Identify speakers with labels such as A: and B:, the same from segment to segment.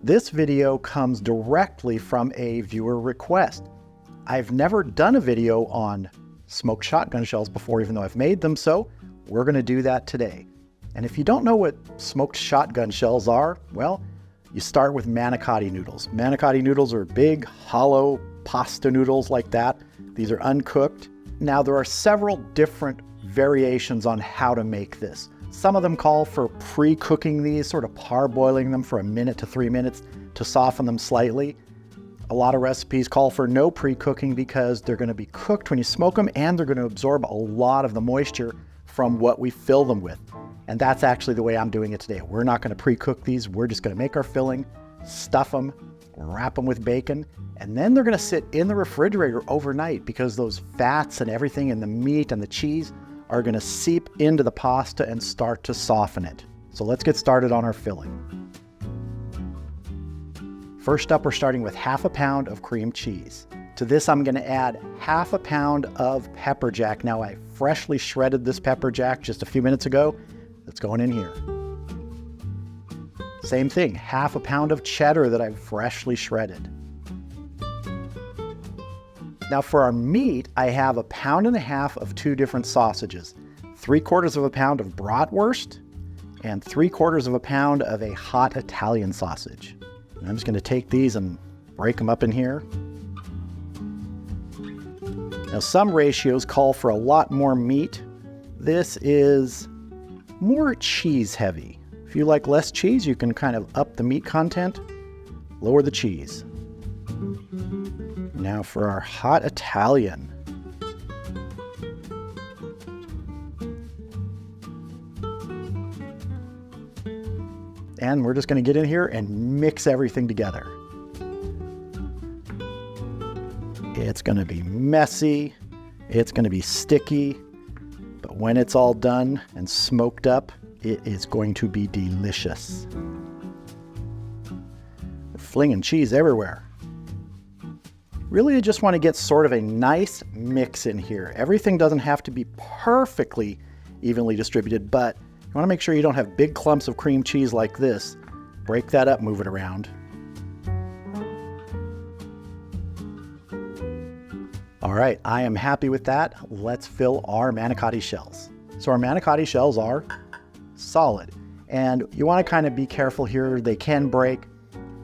A: This video comes directly from a viewer request. I've never done a video on smoked shotgun shells before, even though I've made them, so we're going to do that today. And if you don't know what smoked shotgun shells are, well, you start with manicotti noodles. Manicotti noodles are big, hollow pasta noodles like that. These are uncooked. Now, there are several different variations on how to make this. Some of them call for pre-cooking these, sort of parboiling them for 1 to 3 minutes to soften them slightly. A lot of recipes call for no pre-cooking because they're going to be cooked when you smoke them and they're going to absorb a lot of the moisture from what we fill them with. And that's actually the way I'm doing it today. We're not going to pre-cook these. We're just going to make our filling, stuff them, wrap them with bacon, and then they're going to sit in the refrigerator overnight because those fats and everything and the meat and the cheese are going to seep into the pasta and start to soften it. So let's get started on our filling. First up, we're starting with 1/2 pound of cream cheese. To this, I'm going to add 1/2 pound of pepper jack. Now, I freshly shredded this pepper jack just a few minutes ago. That's going in here. Same thing, 1/2 pound of cheddar that I've freshly shredded. Now for our meat, I have 1.5 pounds of 2 different sausages, 3/4 pound of bratwurst, and 3/4 pound of a hot Italian sausage. And I'm just going to take these and break them up in here. Now some ratios call for a lot more meat. This is more cheese heavy. If you like less cheese, you can kind of up the meat content, lower the cheese. Now for our hot Italian. And we're just going to get in here and mix everything together. It's going to be messy, it's going to be sticky, but when it's all done and smoked up, it is going to be delicious. We're flinging cheese everywhere. Really, you just want to get sort of a nice mix in here. Everything doesn't have to be perfectly evenly distributed, but you want to make sure you don't have big clumps of cream cheese like this. Break that up, move it around. All right, I am happy with that. Let's fill our manicotti shells. So our manicotti shells are solid, and you want to kind of be careful here. They can break.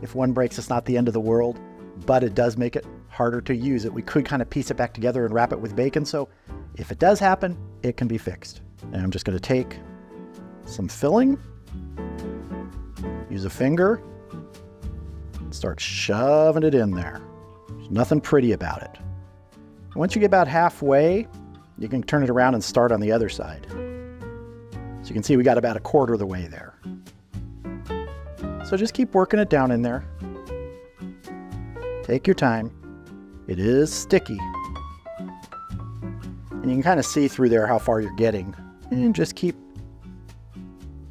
A: If one breaks, it's not the end of the world, but it does make it harder to use it. We could kind of piece it back together and wrap it with bacon, so if it does happen, it can be fixed. And I'm just going to take some filling, use a finger, and start shoving it in there. There's nothing pretty about it. Once you get about halfway, you can turn it around and start on the other side. So you can see we got about 1/4 of the way there. So just keep working it down in there. Take your time. It is sticky. And you can kind of see through there how far you're getting. And just keep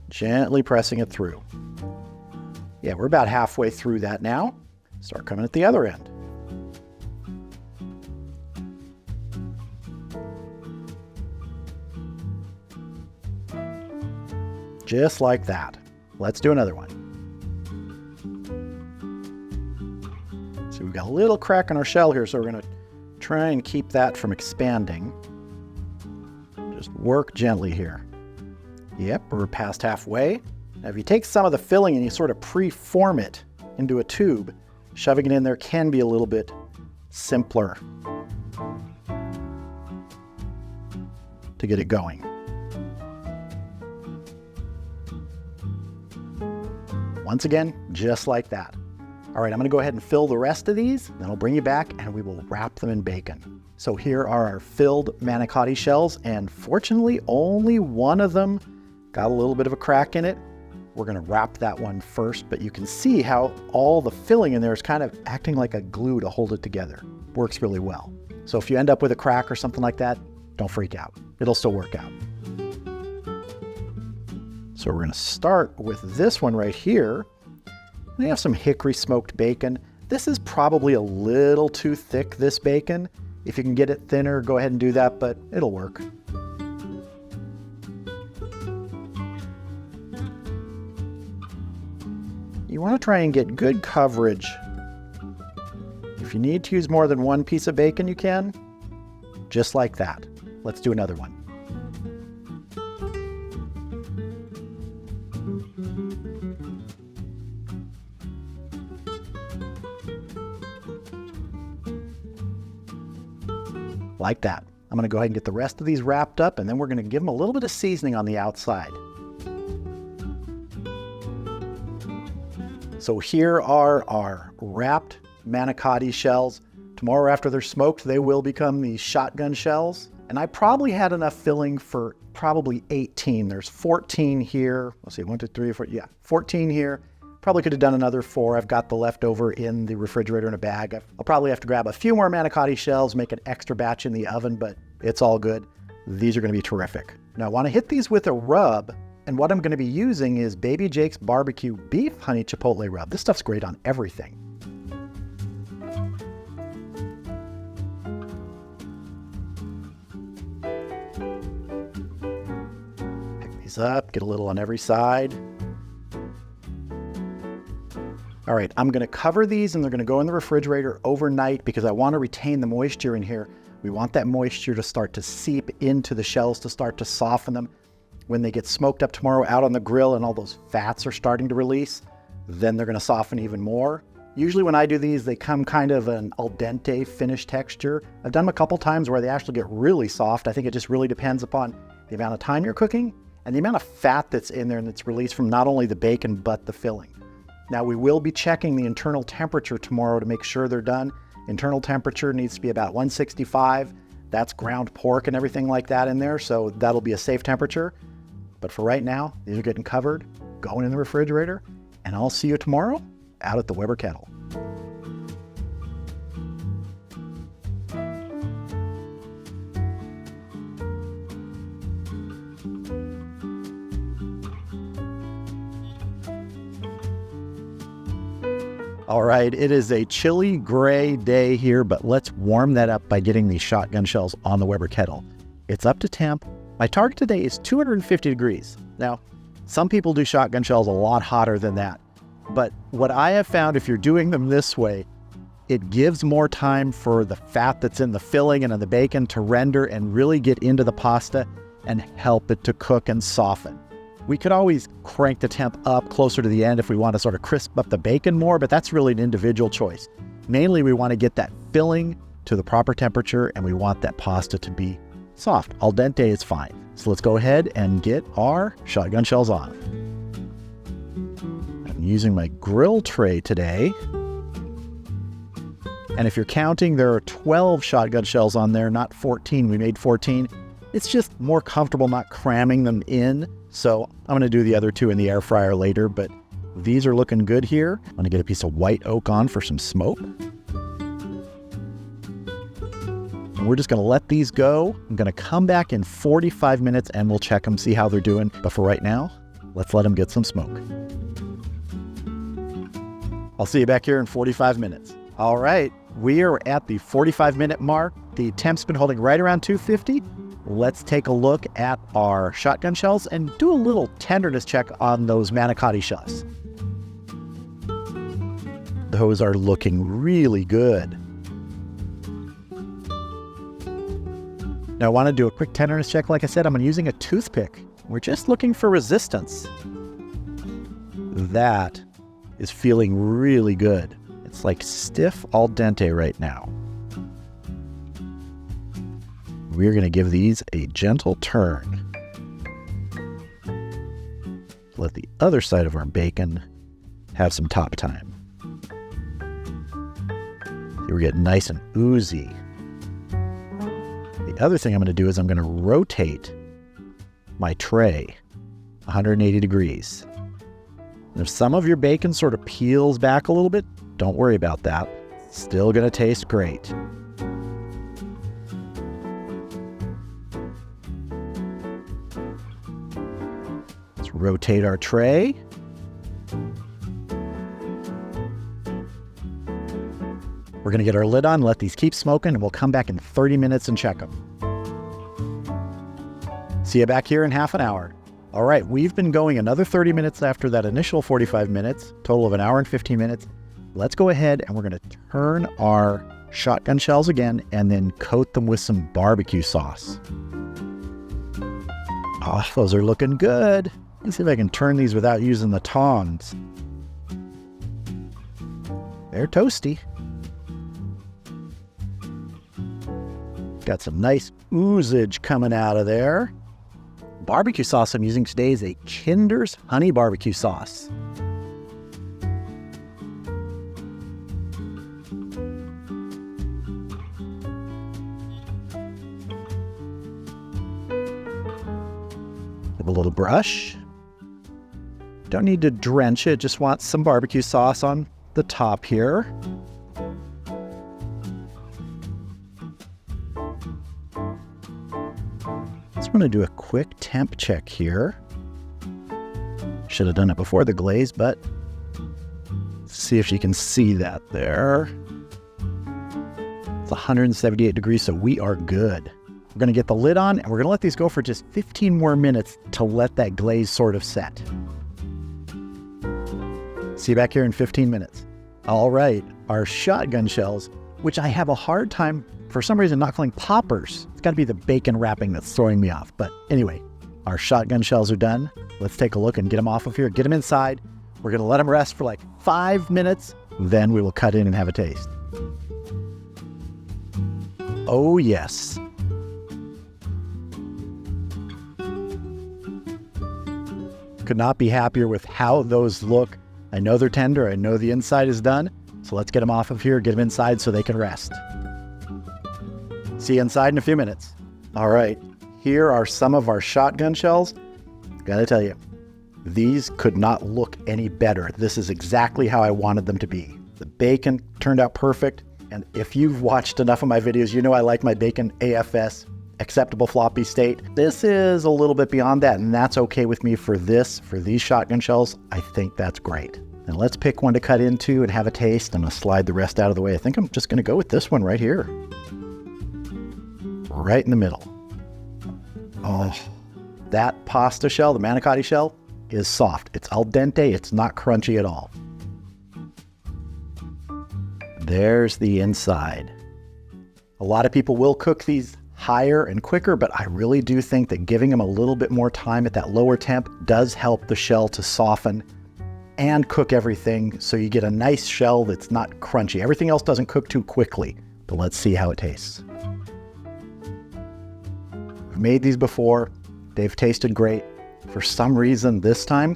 A: gently pressing it through. Yeah, we're about halfway through that now. Start coming at the other end. Just like that. Let's do another one. So we've got a little crack in our shell here, so we're going to try and keep that from expanding. Just work gently here. Yep, we're past halfway. Now if you take some of the filling and you sort of pre-form it into a tube, shoving it in there can be a little bit simpler to get it going. Once again, just like that. All right, I'm gonna go ahead and fill the rest of these, then I'll bring you back and we will wrap them in bacon. So here are our filled manicotti shells, and fortunately only one of them got a little bit of a crack in it. We're gonna wrap that one first, but you can see how all the filling in there is kind of acting like a glue to hold it together. Works really well. So if you end up with a crack or something like that, don't freak out. It'll still work out. So we're gonna start with this one right here. We have some hickory smoked bacon. This is probably a little too thick, this bacon. If you can get it thinner, go ahead and do that, but it'll work. You you want to try and get good coverage. If you need to use more than one piece of bacon, you can. Just like that. Let's do another one. Like that. I'm going to go ahead and get the rest of these wrapped up, and then we're going to give them a little bit of seasoning on the outside. So here are our wrapped Manicotti shells. Tomorrow after they're smoked, they will become these shotgun shells. And I probably had enough filling for probably 18. There's 14 here. Let's see, 1, 2, 3, 4, yeah, 14 here. Probably could have done another 4. I've got the leftover in the refrigerator in a bag. I'll probably have to grab a few more Manicotti shells, make an extra batch in the oven, but it's all good. These are going to be terrific. Now I want to hit these with a rub, and what I'm going to be using is Baby Jake's Barbecue Beef Honey Chipotle Rub. This stuff's great on everything. Pick these up, get a little on every side. All right, I'm gonna cover these and they're gonna go in the refrigerator overnight because I wanna retain the moisture in here. We want that moisture to start to seep into the shells, to start to soften them. When they get smoked up tomorrow out on the grill and all those fats are starting to release, then they're gonna soften even more. Usually when I do these, they come kind of an al dente finish texture. I've done them a couple times where they actually get really soft. I think it just really depends upon the amount of time you're cooking and the amount of fat that's in there and that's released from not only the bacon, but the filling. Now we will be checking the internal temperature tomorrow to make sure they're done. Internal temperature needs to be about 165. That's ground pork and everything like that in there, so that'll be a safe temperature. But for right now, these are getting covered, going in the refrigerator, and I'll see you tomorrow out at the Weber Kettle. All right, it is a chilly gray day here, but let's warm that up by getting these shotgun shells on the Weber Kettle. It's up to temp. My target today is 250 degrees. Now, some people do shotgun shells a lot hotter than that, but what I have found if you're doing them this way, it gives more time for the fat that's in the filling and in the bacon to render and really get into the pasta and help it to cook and soften. We could always crank the temp up closer to the end if we want to sort of crisp up the bacon more, but that's really an individual choice. Mainly we want to get that filling to the proper temperature and we want that pasta to be soft. Al dente is fine. So let's go ahead and get our shotgun shells on. I'm using my grill tray today. And if you're counting, there are 12 shotgun shells on there, not 14. We made 14. It's just more comfortable not cramming them in. So I'm going to do the other 2 in the air fryer later, but these are looking good here. I'm going to get a piece of white oak on for some smoke. And we're just going to let these go. I'm going to come back in 45 minutes and we'll check them, see how they're doing. But for right now, let's let them get some smoke. I'll see you back here in 45 minutes. All right, we are at the 45-minute mark. The temp's been holding right around 250. Let's take a look at our shotgun shells and do a little tenderness check on those Manicotti shells. Those are looking really good. Now I want to do a quick tenderness check. Like I said, I'm using a toothpick. We're just looking for resistance. That is feeling really good. It's like stiff al dente right now. We're going to give these a gentle turn. Let the other side of our bacon have some top time. We're getting nice and oozy. The other thing I'm going to do is I'm going to rotate my tray 180 degrees. And if some of your bacon sort of peels back a little bit, don't worry about that. It's still going to taste great. Rotate our tray. We're going to get our lid on, let these keep smoking, and we'll come back in 30 minutes and check them. See you back here in half an hour. All right, we've been going another 30 minutes after that initial 45 minutes, total of an hour and 15 minutes. Let's go ahead and we're gonna turn our shotgun shells again and then coat them with some barbecue sauce. Oh, those are looking good. Let's see if I can turn these without using the tongs. They're toasty. Got some nice oozage coming out of there. Barbecue sauce I'm using today is a Kinder's honey barbecue sauce. Give a little brush. Don't need to drench it, just want some barbecue sauce on the top here. Just want to do a quick temp check here. Should have done it before the glaze, but let's see if you can see that there. It's 178 degrees, so we are good. We're going to get the lid on, and we're going to let these go for just 15 more minutes to let that glaze sort of set. See you back here in 15 minutes. All right, our shotgun shells, which I have a hard time, for some reason, not calling poppers. It's got to be the bacon wrapping that's throwing me off. But anyway, our shotgun shells are done. Let's take a look and get them off of here, get them inside. We're going to let them rest for like 5 minutes. Then we will cut in and have a taste. Oh, yes. Could not be happier with how those look. I know they're tender. I know the inside is done. So let's get them off of here, get them inside so they can rest. See you inside in a few minutes. All right, here are some of our shotgun shells. Gotta tell you, these could not look any better. This is exactly how I wanted them to be. The bacon turned out perfect. And if you've watched enough of my videos, you know I like my bacon AFS, acceptable floppy state. This is a little bit beyond that, and that's okay with me for these shotgun shells. I think that's great. And let's pick one to cut into and have a taste. I'm gonna slide the rest out of the way. I think I'm just gonna go with this one right here. Right in the middle. Oh, that pasta shell, the Manicotti shell, is soft. It's al dente, it's not crunchy at all. There's the inside. A lot of people will cook these higher and quicker, but I really do think that giving them a little bit more time at that lower temp does help the shell to soften and cook everything so you get a nice shell that's not crunchy. Everything else doesn't cook too quickly, but let's see how it tastes. I've made these before. They've tasted great. For some reason this time,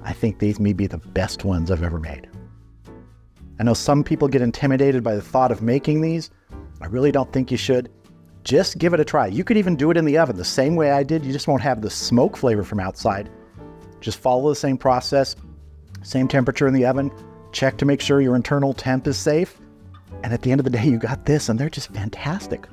A: I think these may be the best ones I've ever made. I know some people get intimidated by the thought of making these. I really don't think you should. Just give it a try. You could even do it in the oven the same way I did. You just won't have the smoke flavor from outside. Just follow the same process, same temperature in the oven. Check to make sure your internal temp is safe. And at the end of the day, you got this, and they're just fantastic.